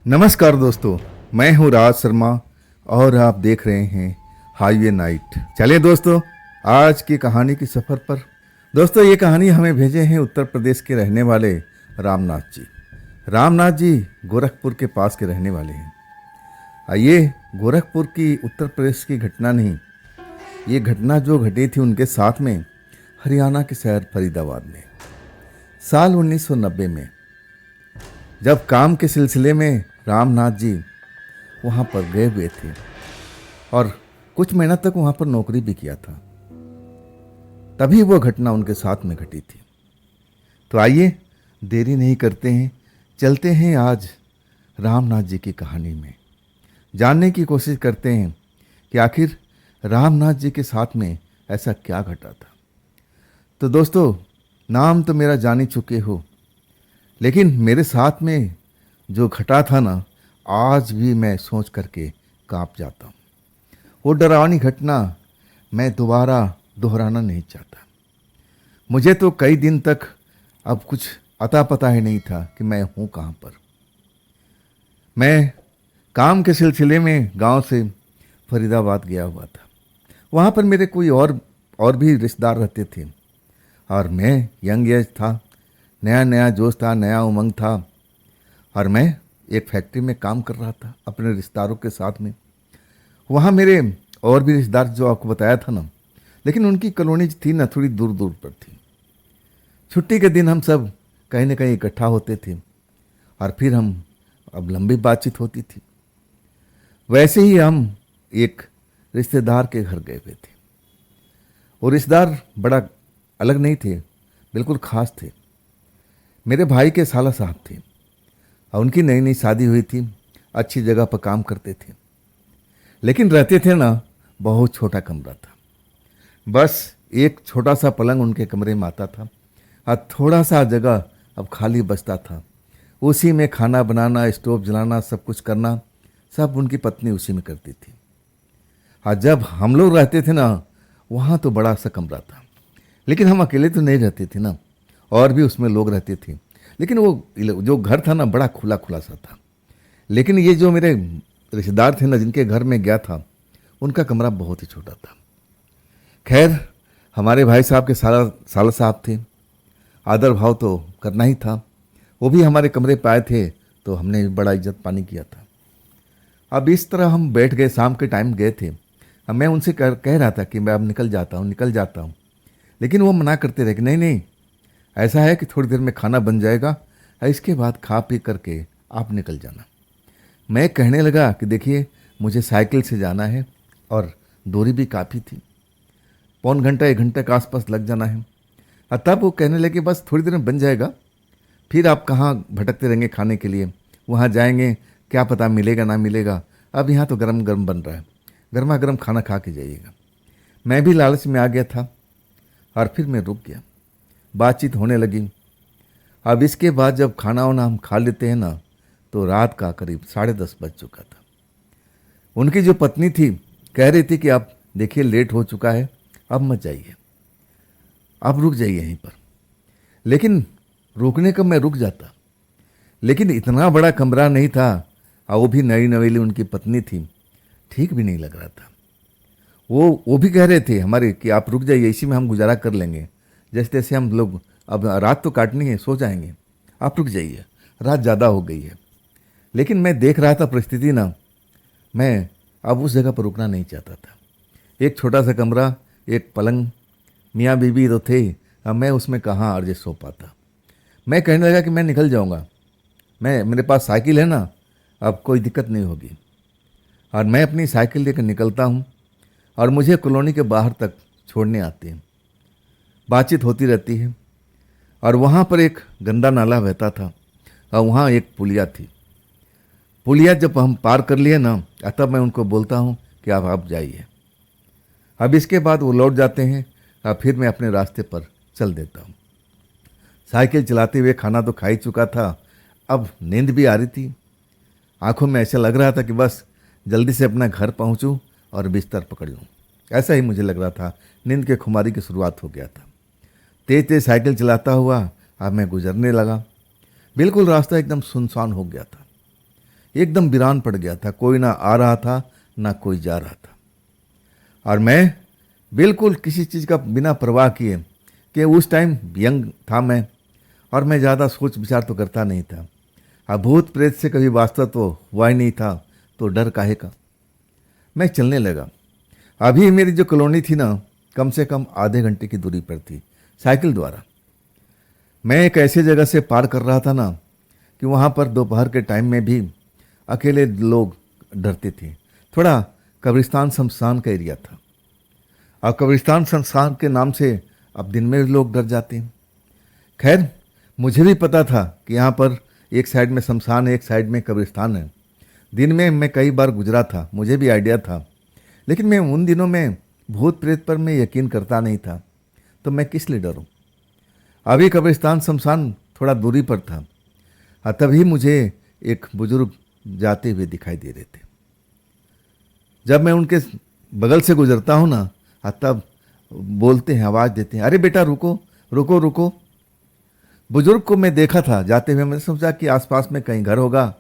नमस्कार दोस्तों, मैं हूं राज शर्मा और आप देख रहे हैं हाईवे नाइट। चलिए दोस्तों, आज की कहानी की सफ़र पर। दोस्तों, ये कहानी हमें भेजे हैं उत्तर प्रदेश के रहने वाले रामनाथ जी। रामनाथ जी गोरखपुर के पास के रहने वाले हैं। ये गोरखपुर की उत्तर प्रदेश की घटना नहीं, ये घटना जो घटी थी उनके साथ में हरियाणा के शहर फरीदाबाद में साल 1990 में, जब काम के सिलसिले में रामनाथ जी वहाँ पर गए हुए थे और कुछ महीना तक वहाँ पर नौकरी भी किया था। तभी वो घटना उनके साथ में घटी थी। तो आइए देरी नहीं करते हैं, चलते हैं आज रामनाथ जी की कहानी में, जानने की कोशिश करते हैं कि आखिर रामनाथ जी के साथ में ऐसा क्या घटा था। तो दोस्तों, नाम तो मेरा जान ही चुके हो, लेकिन मेरे साथ में जो घटा था ना, आज भी मैं सोच करके कांप जाता हूँ। वो डरावनी घटना मैं दोबारा दोहराना नहीं चाहता। मुझे तो कई दिन तक अब कुछ अता पता ही नहीं था कि मैं हूँ कहाँ पर। मैं काम के सिलसिले में गांव से फरीदाबाद गया हुआ था। वहाँ पर मेरे कोई और भी रिश्तेदार रहते थे और मैं यंग एज था, नया नया जोश था, नया उमंग था और मैं एक फैक्ट्री में काम कर रहा था अपने रिश्तेदारों के साथ में। वहाँ मेरे और भी रिश्तेदार जो आपको बताया था ना, लेकिन उनकी कॉलोनी थी ना थोड़ी दूर दूर पर थी। छुट्टी के दिन हम सब कहीं ना कहीं इकट्ठा होते थे और फिर हम अब लंबी बातचीत होती थी। वैसे ही हम एक रिश्तेदार के घर गए हुए थे। वो रिश्तेदार बड़ा अलग नहीं थे, बिल्कुल खास थे। मेरे भाई के साला साहब थे और उनकी नई नई शादी हुई थी, अच्छी जगह पर काम करते थे, लेकिन रहते थे ना बहुत छोटा कमरा था। बस एक छोटा सा पलंग उनके कमरे में आता था और थोड़ा सा जगह अब खाली बचता था। उसी में खाना बनाना, स्टोव जलाना, सब कुछ करना, सब उनकी पत्नी उसी में करती थी। और जब हम लोग रहते थे ना, वहाँ तो बड़ा सा कमरा था, लेकिन हम अकेले तो नहीं रहते थे ना, और भी उसमें लोग रहते थे। लेकिन वो जो घर था ना, बड़ा खुला खुला सा था। लेकिन ये जो मेरे रिश्तेदार थे ना, जिनके घर में गया था, उनका कमरा बहुत ही छोटा था। खैर, हमारे भाई साहब के साला साहब थे, आदर भाव तो करना ही था। वो भी हमारे कमरे पे आए थे तो हमने भी बड़ा इज्जत पानी किया था। अब इस तरह हम बैठ गए, शाम के टाइम गए थे। अब मैं उनसे कह रहा था कि मैं अब निकल जाता हूँ, लेकिन वो मना करते रहे कि नहीं नहीं, ऐसा है कि थोड़ी देर में खाना बन जाएगा, इसके बाद खा पी करके आप निकल जाना। मैं कहने लगा कि देखिए, मुझे साइकिल से जाना है और दूरी भी काफ़ी थी, पौन घंटा 1 घंटे के आसपास लग जाना है। और तब वो कहने लगे बस थोड़ी देर में बन जाएगा, फिर आप कहाँ भटकते रहेंगे खाने के लिए, वहाँ जाएंगे क्या पता मिलेगा ना मिलेगा, अब यहाँ तो गरम गरम बन रहा है, गर्मा गर्म खाना खा के जाइएगा। मैं भी लालच में आ गया था और फिर मैं रुक गया। बातचीत होने लगी। अब इसके बाद जब खाना वाना हम खा लेते हैं ना, तो रात का करीब 10:30 बज चुका था। उनकी जो पत्नी थी कह रही थी कि आप देखिए लेट हो चुका है, अब मत जाइए, आप रुक जाइए यहीं पर। लेकिन रुकने का मैं रुक जाता, लेकिन इतना बड़ा कमरा नहीं था और वो भी नई नवेली उनकी पत्नी थी, ठीक भी नहीं लग रहा था। वो भी कह रहे थे हमारे कि आप रुक जाइए, इसी में हम गुजारा कर लेंगे, जैसे तैसे हम लोग अब रात तो काटनी है, सो जाएंगे, आप रुक जाइए, रात ज़्यादा हो गई है। लेकिन मैं देख रहा था परिस्थिति ना, मैं अब उस जगह पर रुकना नहीं चाहता था। एक छोटा सा कमरा, एक पलंग, मियाँ बीवी तो थे, अब मैं उसमें कहाँ एडजस्ट हो पाता। मैं कहने लगा कि मैं निकल जाऊँगा, मेरे पास साइकिल है ना, अब कोई दिक्कत नहीं होगी। और मैं अपनी साइकिल लेकर निकलता हूँ और मुझे कॉलोनी के बाहर तक छोड़ने आते हैं। बातचीत होती रहती है और वहाँ पर एक गंदा नाला बहता था और वहाँ एक पुलिया थी। पुलिया जब हम पार कर लिए ना, तब मैं उनको बोलता हूँ कि आप जाइए। अब इसके बाद वो लौट जाते हैं और फिर मैं अपने रास्ते पर चल देता हूँ। साइकिल चलाते हुए खाना तो खा ही चुका था, अब नींद भी आ रही थी। आंखों में ऐसा लग रहा था कि बस जल्दी से अपना घर पहुँचूँ और बिस्तर पकड़ लूँ, ऐसा ही मुझे लग रहा था। नींद के खुमारी की शुरुआत हो गया था। तेज तेज साइकिल चलाता हुआ अब मैं गुजरने लगा। बिल्कुल रास्ता एकदम सुनसान हो गया था। एकदम वीरान पड़ गया था। कोई ना आ रहा था, ना कोई जा रहा था। और मैं बिल्कुल किसी चीज़ का बिना परवाह किए कि उस टाइम यंग था मैं, और मैं ज़्यादा सोच विचार तो करता नहीं था। अब भूत प्रेत से कभी वास्ता तो हुआ ही नहीं था, तो डर काहे का। मैं चलने लगा। अभी मेरी जो कॉलोनी थी ना, कम से कम आधे घंटे की दूरी पर थी साइकिल द्वारा। मैं एक ऐसी जगह से पार कर रहा था ना कि वहाँ पर दोपहर के टाइम में भी अकेले लोग डरते थे। थोड़ा कब्रिस्तान शमशान का एरिया था, और कब्रिस्तान शमशान के नाम से अब दिन में भी लोग डर जाते हैं। खैर, मुझे भी पता था कि यहाँ पर एक साइड में शमशान है, एक साइड में कब्रिस्तान है। दिन में मैं कई बार गुजरा था, मुझे भी आइडिया था। लेकिन मैं उन दिनों में भूत प्रेत पर मैं यकीन करता नहीं था, तो मैं किस लिए डरूं। अभी कब्रिस्तान शमशान थोड़ा दूरी पर था, और तभी मुझे एक बुजुर्ग जाते हुए दिखाई दे रहे थे। जब मैं उनके बगल से गुजरता हूँ ना, तब बोलते हैं, आवाज़ देते हैं, अरे बेटा रुको रुको रुको। बुजुर्ग को मैं देखा था जाते हुए। मैंने सोचा कि आसपास में कहीं घर होगा,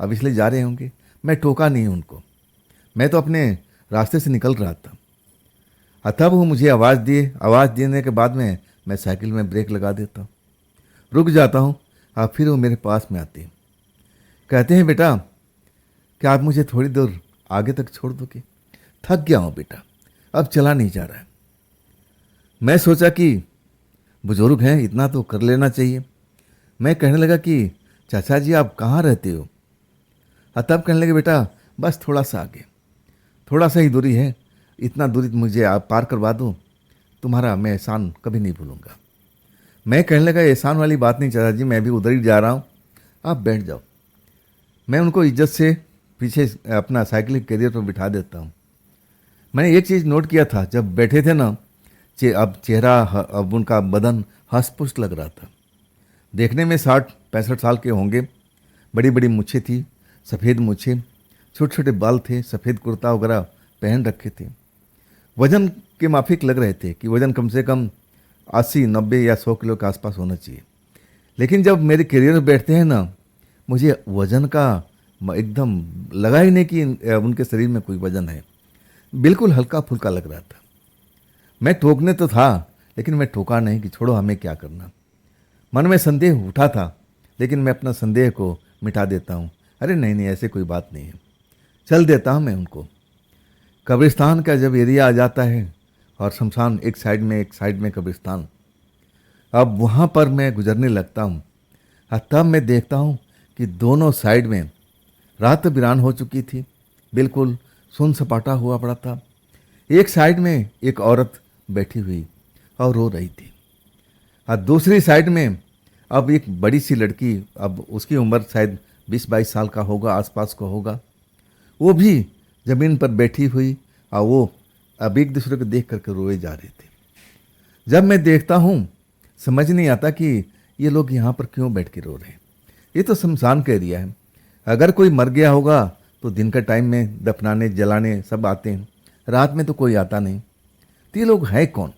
अब इसलिए जा रहे होंगे। मैं टोका नहीं उनको, मैं तो अपने रास्ते से निकल रहा था। तब वो मुझे आवाज़ दिए। आवाज़ देने के बाद में मैं साइकिल में ब्रेक लगा देता हूँ, रुक जाता हूँ, और फिर वो मेरे पास में आते हैं। कहते हैं, बेटा क्या आप मुझे थोड़ी देर आगे तक छोड़ दोगे? थक गया हूँ बेटा, अब चला नहीं जा रहा है। मैं सोचा कि बुजुर्ग हैं, इतना तो कर लेना चाहिए। मैं कहने लगा कि चाचा जी आप कहाँ रहते हो? तब कहने लगे, बेटा बस थोड़ा सा आगे, थोड़ा सा ही दूरी है, इतना दूरी मुझे आप पार करवा दो, तुम्हारा मैं एहसान कभी नहीं भूलूंगा। मैं कहने लगा, एहसान वाली बात नहीं चाचा जी, मैं भी उधर ही जा रहा हूँ, आप बैठ जाओ। मैं उनको इज्जत से पीछे अपना साइकिल कैरियर पर बिठा देता हूँ। मैंने एक चीज़ नोट किया था, जब बैठे थे ना, अब चेहरा, अब उनका बदन हष्ट-पुष्ट लग रहा था। देखने में 60-65 साल के होंगे। बड़ी बड़ी मूछें थी, सफ़ेद मूछें, छोटे छोटे बाल थे, सफ़ेद कुर्ता वगैरह पहन रखे थे। वजन के माफिक लग रहे थे कि वजन कम से कम 80-90 या 100 किलो के आसपास होना चाहिए। लेकिन जब मेरे करियर में बैठते हैं ना, मुझे वजन का एकदम लगा ही नहीं कि उनके शरीर में कोई वजन है। बिल्कुल हल्का फुल्का लग रहा था। मैं टोकने तो था, लेकिन मैं टोका नहीं कि छोड़ो हमें क्या करना। मन में संदेह उठा था, लेकिन मैं अपना संदेह को मिटा देता हूँ। अरे नहीं नहीं, ऐसे कोई बात नहीं है, चल देता हूँ मैं उनको। कब्रिस्तान का जब एरिया आ जाता है और शमशान एक साइड में कब्रिस्तान, अब वहाँ पर मैं गुजरने लगता हूँ, और तब मैं देखता हूँ कि दोनों साइड में रात वीरान हो चुकी थी, बिल्कुल सुन सपाटा हुआ पड़ा था। एक साइड में एक औरत बैठी हुई और रो रही थी, और दूसरी साइड में अब एक बड़ी सी लड़की, अब उसकी उम्र शायद 20-22 साल का होगा, आसपास का होगा, वो भी ज़मीन पर बैठी हुई, और वो अब एक दूसरे को देख करके रोए जा रहे थे। जब मैं देखता हूँ, समझ नहीं आता कि ये लोग यहाँ पर क्यों बैठ के रो रहे हैं। ये तो शमशान का एरिया है, अगर कोई मर गया होगा तो दिन का टाइम में दफनाने जलाने सब आते हैं, रात में तो कोई आता नहीं। तो ये लोग हैं कौन?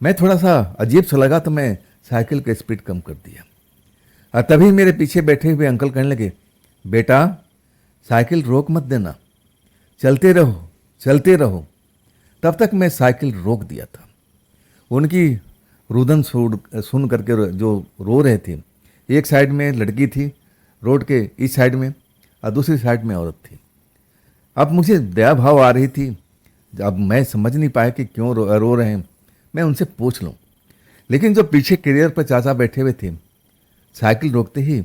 मैं थोड़ा सा अजीब सा लगा, तो मैं साइकिल का स्पीड कम कर दिया। और तभी मेरे पीछे बैठे हुए अंकल कहने लगे, बेटा साइकिल रोक मत देना, चलते रहो चलते रहो। तब तक मैं साइकिल रोक दिया था। उनकी रुदन सुन करके जो रो रहे थे, एक साइड में लड़की थी रोड के इस साइड में, और दूसरी साइड में औरत थी। अब मुझे दया भाव आ रही थी। अब मैं समझ नहीं पाया कि क्यों रो रहे हैं, मैं उनसे पूछ लूँ। लेकिन जो पीछे कैरियर पर चाचा बैठे हुए थे, साइकिल रोकते ही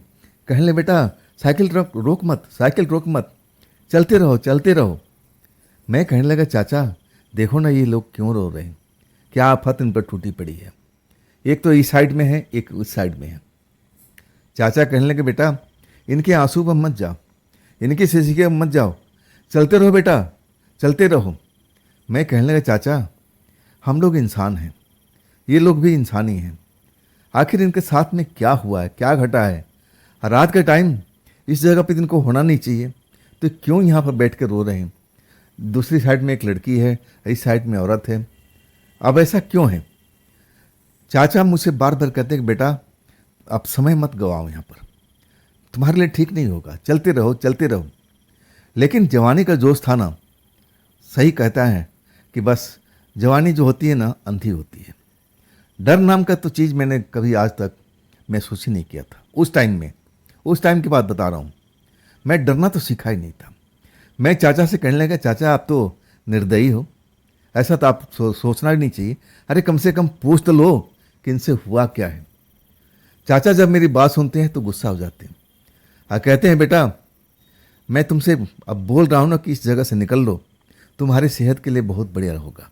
कहने लगे, बेटा साइकिल रोक मत, साइकिल रोक मत, चलते रहो चलते रहो। मैं कहने लगा, चाचा देखो ना ये लोग क्यों रो रहे हैं, क्या आफत इन पर टूटी पड़ी है। एक तो इस साइड में है, एक उस साइड में है। चाचा कहने लगे, बेटा इनके आंसू पर मत जाओ, इनकी शिशिके मत जाओ, चलते रहो बेटा चलते रहो। मैं कहने लगा, चाचा हम लोग इंसान हैं, ये लोग भी इंसानी हैं, आखिर इनके साथ में क्या हुआ है, क्या घटा है। रात का टाइम इस जगह पर इनको होना नहीं चाहिए, तो क्यों यहाँ पर बैठ कर रो रहे हैं। दूसरी साइड में एक लड़की है, इस साइड में औरत है, अब ऐसा क्यों है। चाचा मुझसे बार बार कहते कि बेटा अब समय मत गवाओ यहाँ पर, तुम्हारे लिए ठीक नहीं होगा, चलते रहो चलते रहो। लेकिन जवानी का जोश था ना, सही कहता है कि बस जवानी जो होती है ना अंधी होती है। डर नाम का तो चीज़ मैंने कभी आज तक महसूस ही नहीं किया था उस टाइम में। उस टाइम की बात बता रहा हूँ। मैं डरना तो सीखा ही नहीं था। मैं चाचा से कहने लगा, चाचा आप तो निर्दयी हो, ऐसा तो आप सोचना ही नहीं चाहिए। अरे कम से कम पूछ तो लो कि इनसे हुआ क्या है। चाचा जब मेरी बात सुनते हैं तो गुस्सा हो जाते हैं और कहते हैं, बेटा मैं तुमसे अब बोल रहा हूँ ना कि इस जगह से निकल लो, तुम्हारी सेहत के लिए बहुत बढ़िया होगा,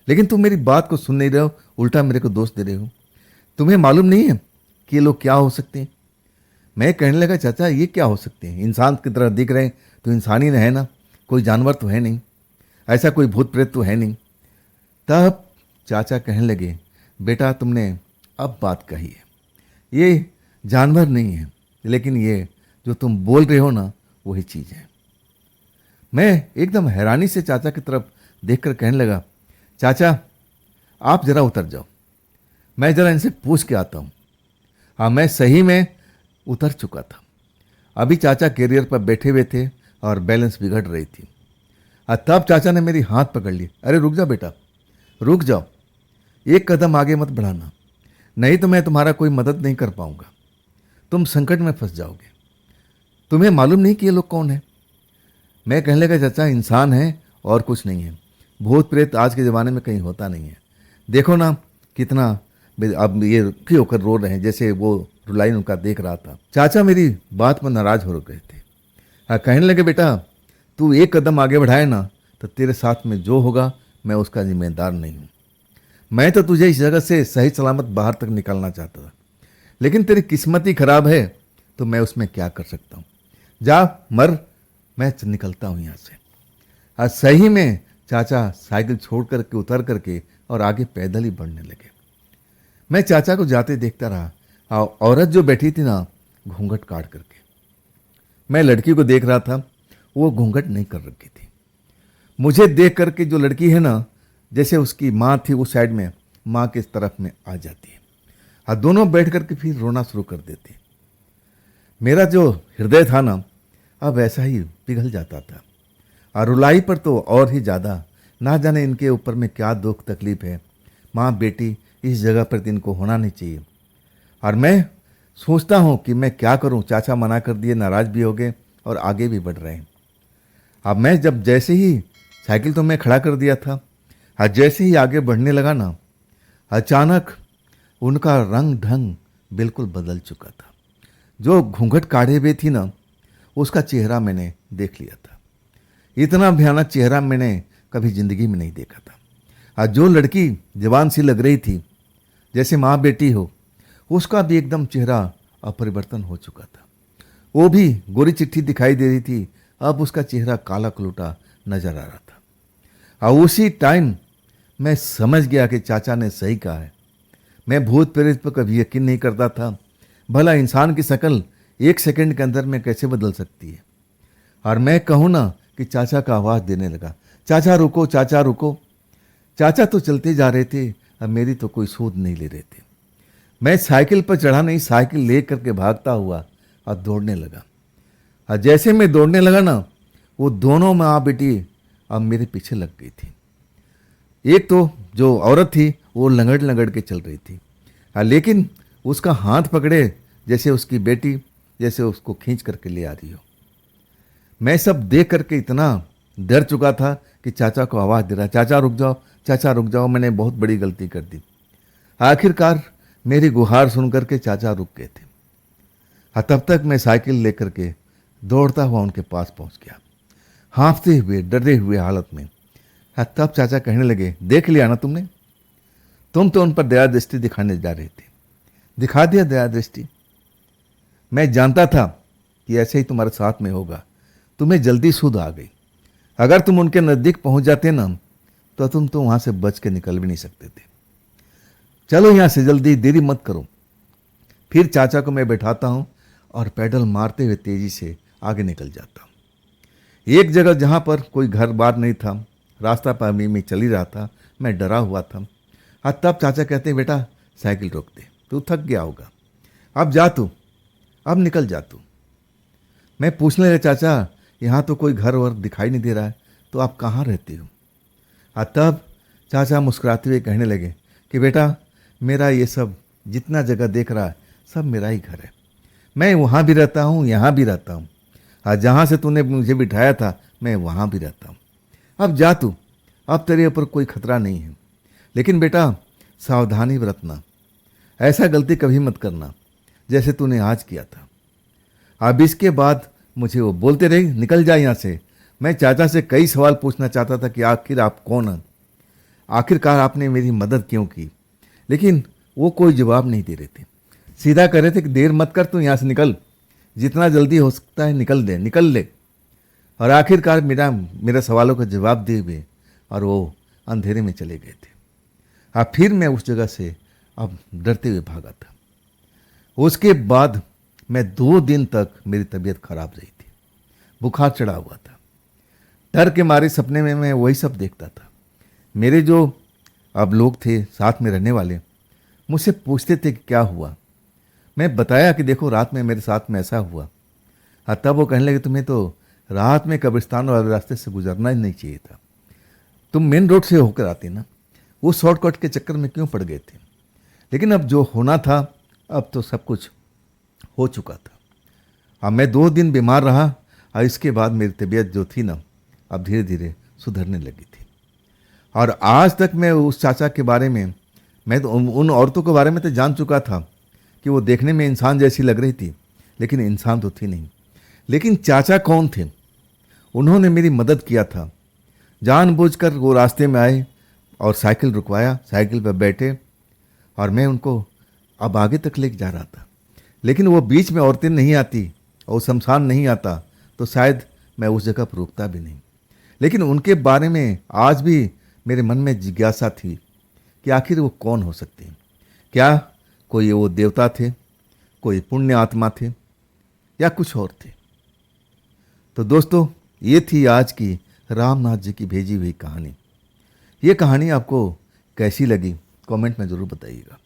लेकिन तुम मेरी बात को सुन नहीं रहे हो, उल्टा मेरे को दोष दे रहे हो। तुम्हें मालूम नहीं है कि ये लोग क्या हो सकते हैं। मैं कहने लगा, चाचा ये क्या हो सकते हैं, इंसान की तरह दिख रहे हैं तो इंसान ही है ना, कोई जानवर तो है नहीं, ऐसा कोई भूत प्रेत तो है नहीं। तब चाचा कहने लगे, बेटा तुमने अब बात कही है, ये जानवर नहीं है, लेकिन ये जो तुम बोल रहे हो ना वही चीज़ है। मैं एकदम हैरानी से चाचा की तरफ देखकर कहने लगा, चाचा आप जरा उतर जाओ, मैं जरा इनसे पूछ के आता हूँ। हाँ मैं सही में उतर चुका था। अभी चाचा कैरियर पर बैठे हुए थे और बैलेंस बिगड़ रही थी। और तब चाचा ने मेरी हाथ पकड़ ली। अरे रुक जाओ बेटा, रुक जाओ, एक कदम आगे मत बढ़ाना, नहीं तो मैं तुम्हारा कोई मदद नहीं कर पाऊंगा, तुम संकट में फंस जाओगे। तुम्हें मालूम नहीं कि ये लोग कौन है। मैं कहने लगा, चाचा इंसान है और कुछ नहीं है, भूत प्रेत आज के ज़माने में कहीं होता नहीं है। देखो ना कितना अब ये दुखी होकर रो रहे हैं, जैसे वो रुलाई उनका देख रहा था। चाचा मेरी बात पर नाराज हो गए थे। हाँ कहने लगे, बेटा तू एक कदम आगे बढ़ाए ना तो तेरे साथ में जो होगा मैं उसका जिम्मेदार नहीं हूँ। मैं तो तुझे इस जगह से सही सलामत बाहर तक निकालना चाहता था, लेकिन तेरी किस्मत ही खराब है तो मैं उसमें क्या कर सकता हूँ। जा मर, मैं निकलता हूँ यहाँ से। आज सही में चाचा साइकिल छोड़ करके उतर करके और आगे पैदल ही बढ़ने लगे। मैं चाचा को जाते देखता रहा। औरत जो बैठी थी ना घूंघट काट करके, मैं लड़की को देख रहा था, वो घूंघट नहीं कर रखी थी। मुझे देख करके जो लड़की है ना, जैसे उसकी माँ थी उस साइड में, माँ के इस तरफ में आ जाती है और दोनों बैठ करके फिर रोना शुरू कर देती। मेरा जो हृदय था ना अब ऐसा ही पिघल जाता था। और रुलाई पर तो और ही ज़्यादा, ना जाने इनके ऊपर में क्या दुख तकलीफ है। माँ बेटी इस जगह पर इनको होना नहीं चाहिए। और मैं सोचता हूँ कि मैं क्या करूँ, चाचा मना कर दिए, नाराज़ भी हो गए और आगे भी बढ़ रहे हैं। अब मैं जब जैसे ही साइकिल तो मैं खड़ा कर दिया था और जैसे ही आगे बढ़ने लगा ना, अचानक उनका रंग ढंग बिल्कुल बदल चुका था। जो घूंघट काढ़े हुए थी ना उसका चेहरा मैंने देख लिया था। इतना भयानक चेहरा मैंने कभी ज़िंदगी में नहीं देखा था। और जो लड़की जवान सी लग रही थी जैसे माँ बेटी हो, उसका भी एकदम चेहरा अपरिवर्तन हो चुका था। वो भी गोरी चिट्ठी दिखाई दे रही थी, अब उसका चेहरा काला कलूटा नजर आ रहा था। और उसी टाइम मैं समझ गया कि चाचा ने सही कहा है। मैं भूत प्रेत पर कभी यकीन नहीं करता था। भला इंसान की शक्ल एक सेकंड के अंदर में कैसे बदल सकती है। और मैं कहूँ ना कि चाचा का आवाज़ देने लगा, चाचा रुको, चाचा रुको। चाचा तो चलते जा रहे थे, अब मेरी तो कोई सूध नहीं ले रहे थे। मैं साइकिल पर चढ़ा नहीं, साइकिल ले करके भागता हुआ और दौड़ने लगा। और जैसे मैं दौड़ने लगा ना, वो दोनों माँ बेटी अब मेरे पीछे लग गई थी। एक तो जो औरत थी वो लंगड़ लंगड़ के चल रही थी, लेकिन उसका हाथ पकड़े जैसे उसकी बेटी जैसे उसको खींच करके ले आ रही हो। मैं सब देख करके इतना डर चुका था कि चाचा को आवाज़ दे रहा, चाचा रुक जाओ, चाचा रुक जाओ, मैंने बहुत बड़ी गलती कर दी। आखिरकार मेरी गुहार सुन करके चाचा रुक गए थे। तब तक मैं साइकिल लेकर के दौड़ता हुआ उनके पास पहुंच गया, हाँफते हुए डरे हुए हालत में। तब चाचा कहने लगे, देख लिया ना तुमने, तुम तो उन पर दया दृष्टि दिखाने जा रहे थे, दिखा दिया दया दृष्टि। मैं जानता था कि ऐसे ही तुम्हारे साथ में होगा, तुम्हें जल्दी सूध आ गई। अगर तुम उनके नज़दीक पहुंच जाते ना तो तुम तो वहां से बच के निकल भी नहीं सकते थे। चलो यहाँ से जल्दी, देरी मत करो। फिर चाचा को मैं बैठाता हूँ और पैडल मारते हुए तेजी से आगे निकल जाता हूँ। एक जगह जहाँ पर कोई घर बार नहीं था, रास्ता पर मैं चल ही रहा था, मैं डरा हुआ था। तब चाचा कहते हैं, बेटा साइकिल रोक दे, तू थक गया होगा, अब जा तू, अब निकल जा तू। मैं पूछने लगा, चाचा यहाँ तो कोई घर वर दिखाई नहीं दे रहा है, तो आप कहाँ रहते हो? तब चाचा मुस्कुराते हुए कहने लगे कि बेटा, मेरा ये सब जितना जगह देख रहा है सब मेरा ही घर है। मैं वहाँ भी रहता हूँ, यहाँ भी रहता हूँ, और जहाँ से तूने मुझे बिठाया था मैं वहाँ भी रहता हूँ। अब जा तू, अब तेरे ऊपर कोई खतरा नहीं है, लेकिन बेटा सावधानी बरतना, ऐसा गलती कभी मत करना जैसे तूने आज किया था। अब इसके बाद मुझे वो बोलते रहे, निकल जा यहाँ से। मैं चाचा से कई सवाल पूछना चाहता था कि आखिर आप कौन हैं, आखिरकार आपने मेरी मदद क्यों की, लेकिन वो कोई जवाब नहीं दे रहे थे। सीधा कह रहे थे कि देर मत कर, तू यहाँ से निकल, जितना जल्दी हो सकता है निकल ले। और आखिरकार मेरा सवालों का जवाब दिए हुए और वो अंधेरे में चले गए थे। अब फिर मैं उस जगह से अब डरते हुए भागा था। उसके बाद मैं 2 दिन तक मेरी तबीयत खराब रही थी, बुखार चढ़ा हुआ था। डर के मारे सपने में मैं वही सब देखता था। मेरे जो अब लोग थे साथ में रहने वाले, मुझसे पूछते थे कि क्या हुआ। मैं बताया कि देखो रात में मेरे साथ में ऐसा हुआ। तब वो कहने लगे, तुम्हें तो रात में कब्रिस्तान वाले रास्ते से गुजरना ही नहीं चाहिए था, तुम मेन रोड से होकर आते ना, वो शॉर्टकट के चक्कर में क्यों पड़ गए थे। लेकिन अब जो होना था अब तो सब कुछ हो चुका था। अब मैं 2 दिन बीमार रहा और इसके बाद मेरी तबीयत जो थी ना अब धीरे धीरे सुधरने लगी थी। और आज तक मैं उस चाचा के बारे में, मैं तो उन औरतों के बारे में तो जान चुका था कि वो देखने में इंसान जैसी लग रही थी, लेकिन इंसान तो थी नहीं। लेकिन चाचा कौन थे? उन्होंने मेरी मदद किया था। जानबूझकर वो रास्ते में आए और साइकिल रुकवाया, साइकिल पर बैठे और मैं उनको अब आगे तक लेके जा रहा था। लेकिन वो बीच में औरतें नहीं आती और शमशान नहीं आता तो शायद मैं उस जगह पर रुकता भी नहीं। लेकिन उनके बारे में आज भी मेरे मन में जिज्ञासा थी कि आखिर वो कौन हो सकते हैं। क्या कोई वो देवता थे, कोई पुण्य आत्मा थे, या कुछ और थे? तो दोस्तों, ये थी आज की रामनाथ जी की भेजी हुई कहानी। ये कहानी आपको कैसी लगी कमेंट में ज़रूर बताइएगा।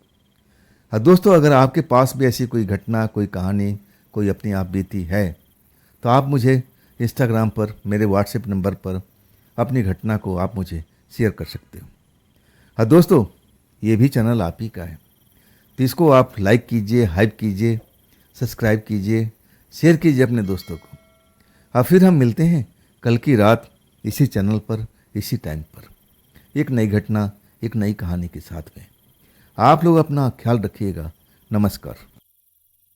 हाँ दोस्तों, अगर आपके पास भी ऐसी कोई घटना, कोई कहानी, कोई अपनी आप बीती है तो आप मुझे इंस्टाग्राम पर मेरे व्हाट्सएप नंबर पर अपनी घटना को आप मुझे शेयर कर सकते हो। हाँ दोस्तों, ये भी चैनल आप ही का है, तो इसको आप लाइक कीजिए, हाइप कीजिए, सब्सक्राइब कीजिए, शेयर कीजिए अपने दोस्तों को। हाँ, फिर हम मिलते हैं कल की रात इसी चैनल पर, इसी टाइम पर, एक नई घटना, एक नई कहानी के साथ में। आप लोग अपना ख्याल रखिएगा। नमस्कार।